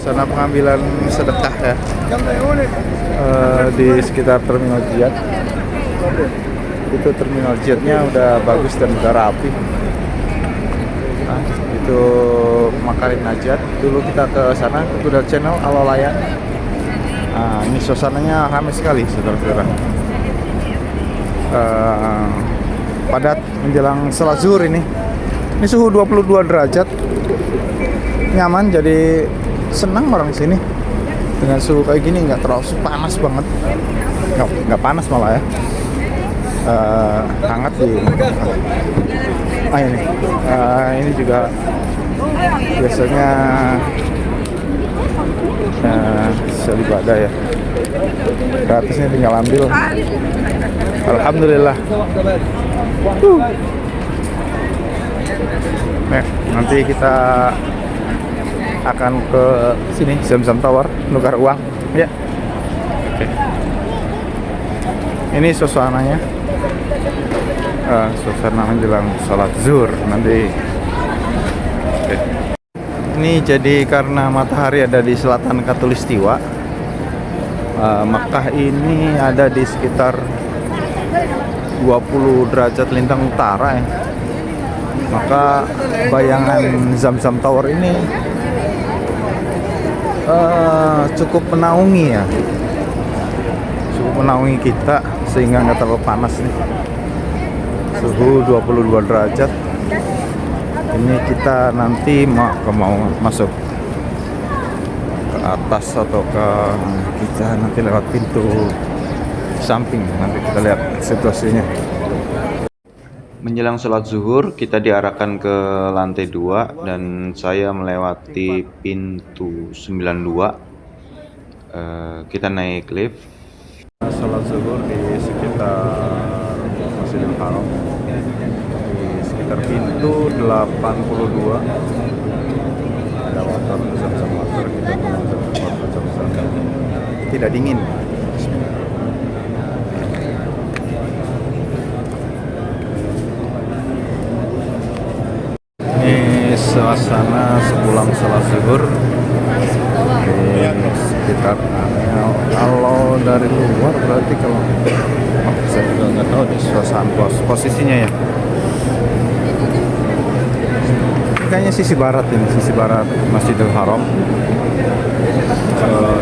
Sana pengambilan sedekah ya, di sekitar terminal Jiat. Itu terminal Jiatnya udah bagus dan udah rapi. Nah, itu Makarim Najat. Dulu kita ke sana, udah channel Alolaya. Nah, ini suasananya ramai sekali, saudara-saudara. Padat menjelang sholat zuhur ini. Ini suhu 22 derajat. Nyaman, jadi senang orang sini. Dengan suhu kayak gini nggak terlalu panas banget. Nggak panas malah ya. Hangat di ini juga biasanya bisa ibadah ya, gratisnya tinggal ambil. Alhamdulillah. Nah, nanti kita akan ke sini Zamzam Tower nukar uang ya. Oke. Ini suasananya, suasana menjelang sholat zuhur nanti. Oke. Ini jadi karena matahari ada di selatan Khatulistiwa. Makkah ini ada di sekitar 20 derajat lintang utara ya. Maka bayangan Zamzam Tower ini cukup menaungi ya, cukup menaungi kita sehingga nggak terlalu panas nih. Suhu 22 derajat. Ini kita nanti mau masuk ke atas atau kita nanti lewat pintu samping, nanti kita lihat situasinya. Menjelang sholat zuhur kita diarahkan ke lantai 2 dan saya melewati pintu 92. Kita naik lift. Sholat zuhur di sekitar Masjidil Haram, di sekitar pintu 82 ada water, Zamzam water. Kita minum Zamzam water, tidak dingin. Ini suasana sepulang sholat zuhur di sekitar, kalau dari luar berarti kalau saya juga nggak tahu di suasana posisinya ya. Kayaknya sisi barat ini, sisi barat Masjidil Haram.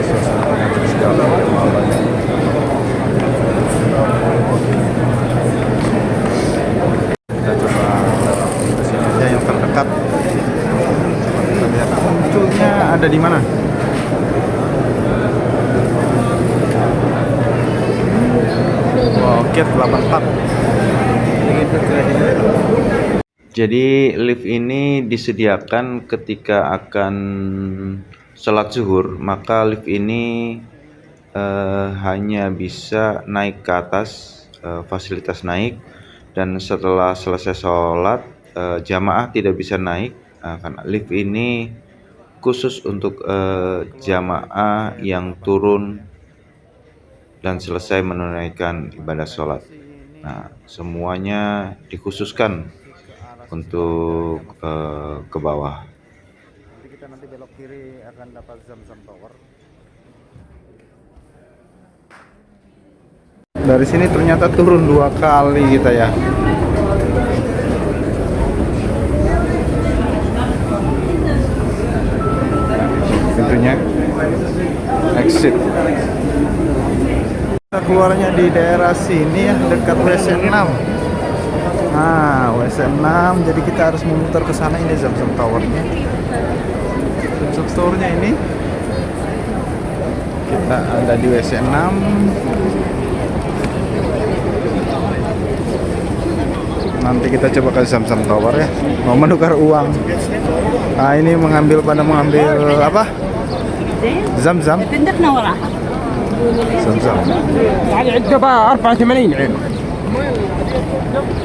Suasananya segala malamnya. Kita coba ke sini aja yang terdekat. Coba kita lihat munculnya ada di mana. Gate 84. Jadi lift ini disediakan ketika akan sholat zuhur, maka lift ini hanya bisa naik ke atas, fasilitas naik, dan setelah selesai sholat jamaah tidak bisa naik, karena lift ini khusus untuk jamaah yang turun dan selesai menunaikan ibadah sholat. Nah, semuanya dikhususkan untuk ke bawah. Nanti kita belok kiri akan dapat Zamzam Tower. Dari sini ternyata turun 2 kali kita ya. Pintunya exit. Kita keluarnya di daerah sini ya, dekat WC 6. Nah, WC 6, jadi kita harus memutar ke sana. Ini Zamzam Tower-nya. Zamzam Tower-nya ini. Kita ada di WC 6. Nanti kita coba ke Zamzam Tower ya. Mau menukar uang. Nah, ini mengambil apa? Zamzam. Zamzam.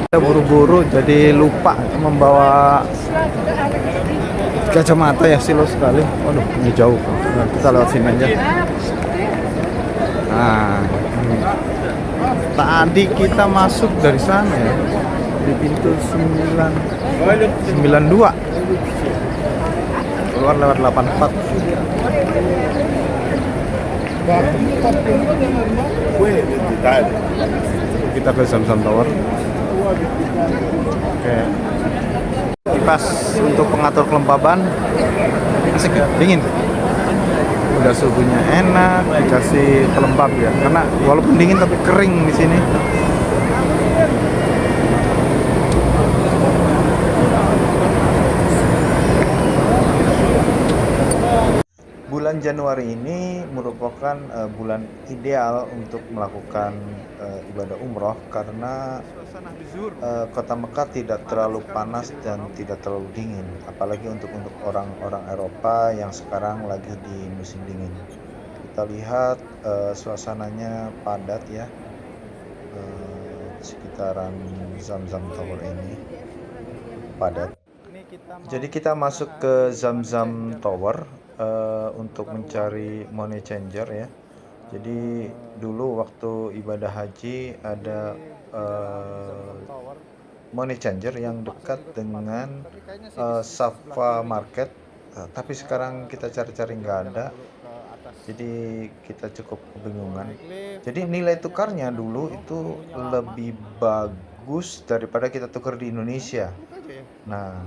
Kita buru-buru jadi lupa membawa kacamata ya, silo sekali. Waduh, ini jauh. Nah, kita lewat sini aja. Nah, tadi kita masuk dari sana ya, di pintu 92. Keluar lewat 84. Kita ke Zamzam Tower. Oke. Kipas untuk pengatur kelembaban. Asik ya? Dingin. Udah suhunya enak, dikasih pelembab ya. Karena walaupun dingin tapi kering di sini. Bulan Januari ini merupakan bulan ideal untuk melakukan ibadah umroh karena kota Mekah tidak terlalu panas dan tidak terlalu dingin, apalagi untuk orang-orang Eropa yang sekarang lagi di musim dingin. Kita lihat suasananya padat ya, sekitaran Zamzam Tower ini padat. Jadi kita masuk ke Zamzam Tower untuk mencari money changer ya. Jadi dulu waktu ibadah haji ada money changer yang dekat dengan Safa Market, tapi sekarang kita cari-cari nggak ada. Jadi kita cukup kebingungan. Jadi nilai tukarnya dulu itu lebih bagus daripada kita tukar di Indonesia. Nah,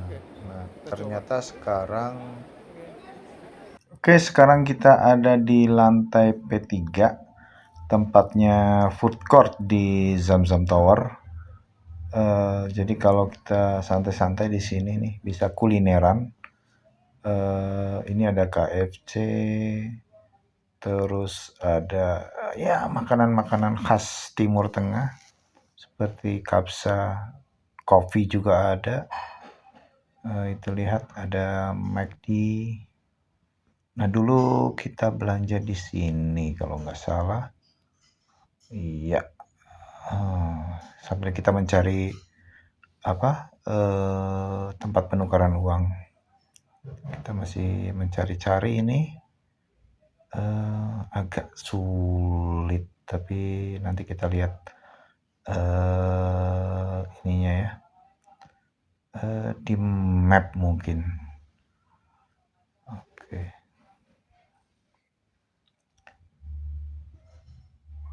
ternyata sekarang sekarang kita ada di lantai P3, tempatnya food court di Zamzam Tower. Jadi kalau kita santai-santai di sini nih bisa kulineran. Ini ada KFC, terus ada ya makanan-makanan khas Timur Tengah seperti kabsa, kopi juga ada. Itu lihat ada McD. Nah dulu kita belanja di sini kalau nggak salah. Iya. Sambil kita mencari tempat penukaran uang. Kita masih mencari-cari ini. Agak sulit, tapi nanti kita lihat ininya ya. Di map mungkin. Oke.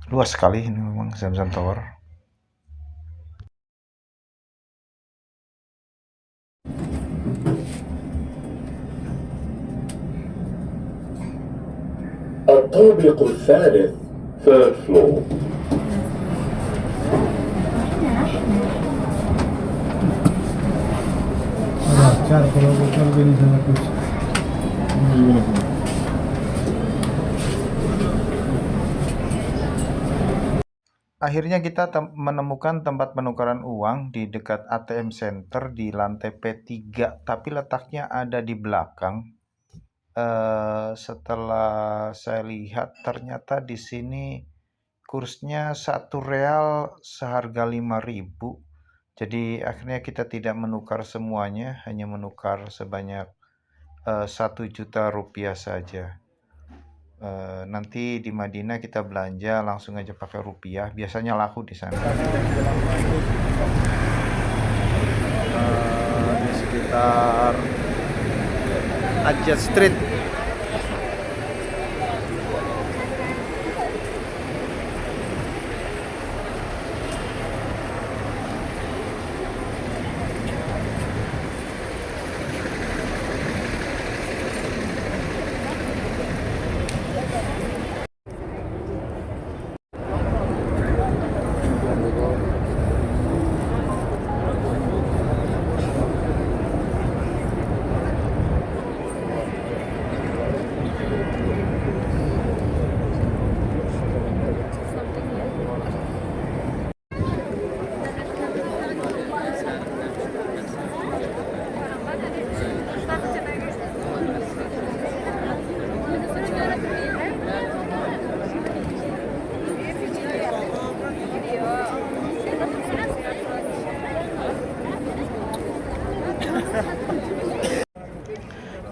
Luas sekali ini memang Zamzam Tower. الطابق الثالث third floor. Akhirnya kita menemukan tempat penukaran uang di dekat ATM Center di lantai P3, tapi letaknya ada di belakang. Setelah saya lihat ternyata di sini kursnya 1 real seharga 5.000. Jadi akhirnya kita tidak menukar semuanya, hanya menukar sebanyak 1 juta rupiah saja. Nanti di Madinah kita belanja langsung aja pakai rupiah, biasanya laku di sana. Di sekitar Ajat Street.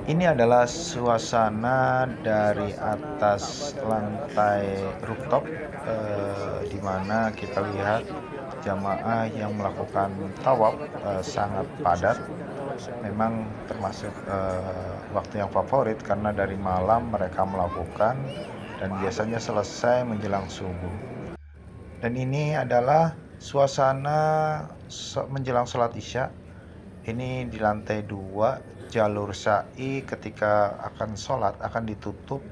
Ini adalah suasana dari atas lantai rooftop, di mana kita lihat jamaah yang melakukan tawaf sangat padat. memang termasuk waktu yang favorit karena dari malam mereka melakukan dan biasanya selesai menjelang subuh. Dan ini adalah suasana menjelang sholat isya. Ini di lantai 2 jalur sa'i ketika akan sholat akan ditutup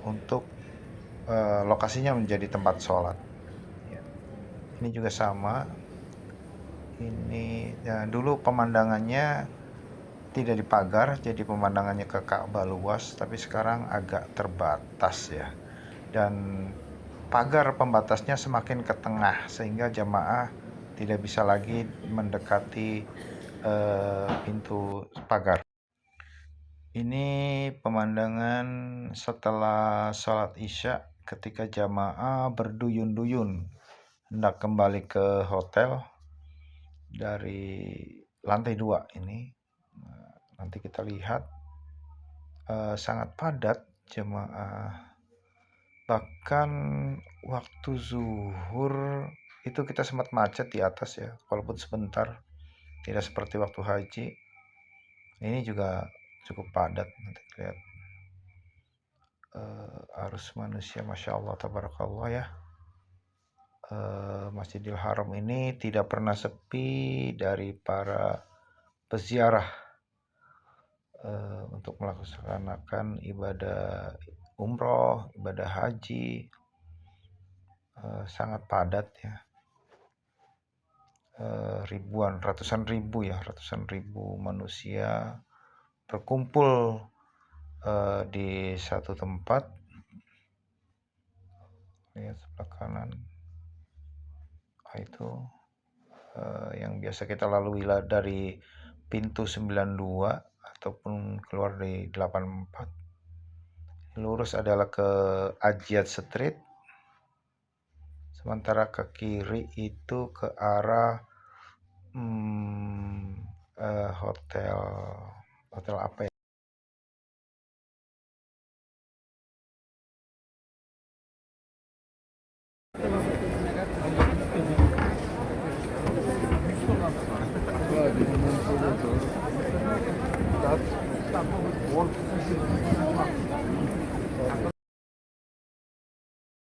untuk lokasinya menjadi tempat sholat. Ini juga sama. Ini ya, dulu pemandangannya tidak dipagar, jadi pemandangannya ke Ka'bah luas, tapi sekarang agak terbatas ya. Dan pagar pembatasnya semakin ke tengah sehingga jamaah tidak bisa lagi mendekati pintu pagar. Ini pemandangan setelah sholat isya ketika jamaah berduyun-duyun hendak kembali ke hotel dari lantai 2 ini. Nanti kita lihat sangat padat jemaah, bahkan waktu zuhur itu kita sempat macet di atas ya, walaupun sebentar, tidak seperti waktu haji. Ini juga cukup padat, nanti lihat arus manusia, Masya Allah, tabarakallah ya. Masjidil Haram ini tidak pernah sepi dari para peziarah untuk melaksanakan ibadah umroh, ibadah haji. Sangat padat ya, ratusan ribu manusia berkumpul di satu tempat. Lihat sebelah kanan, itu yang biasa kita lalui dari pintu 92 ataupun keluar di 84. Lurus adalah ke Ajiat Street, sementara ke kiri itu ke arah hotel apa ya?